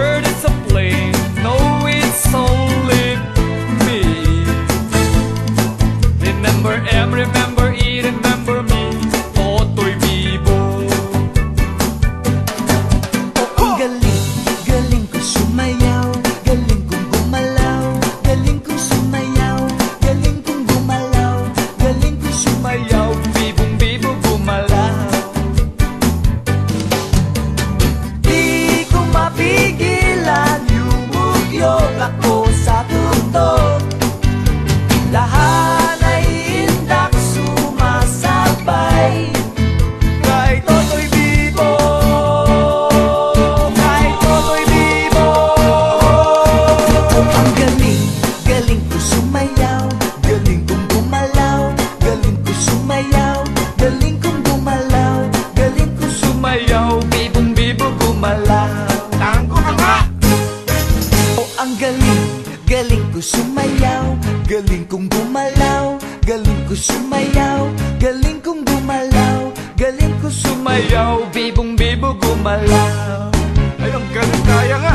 bird, it's a plane. No, it's only me. Remember M, remember E, remember me. Toto'y Bibo. Ang galing, galing ko sumayaw, galing kong gumalaw, galing kong sumayaw, galing kong gumalaw, galing kong sumayaw. Bibong bibo gumalaw. Di ko mapigilan, yumugyok ako sa tugtog. Lahat ay indak sumasabay. Kay Toto'y Bibo, kay Toto'y Bibo. Ang galing, galing ko sumayaw, galing kong gumalaw, galing ko sumayaw, galing kong gumalaw, galing ko Sumayaw, bibong bibo gumalaw. Tango ka nga! Ang galing, galing ko sumayaw, galing kong gumalaw, galing ko sumayaw, galing kong gumalaw, galing ko Sumayaw, bibong bibo gumalaw. Ay, ang galing, kaya nga.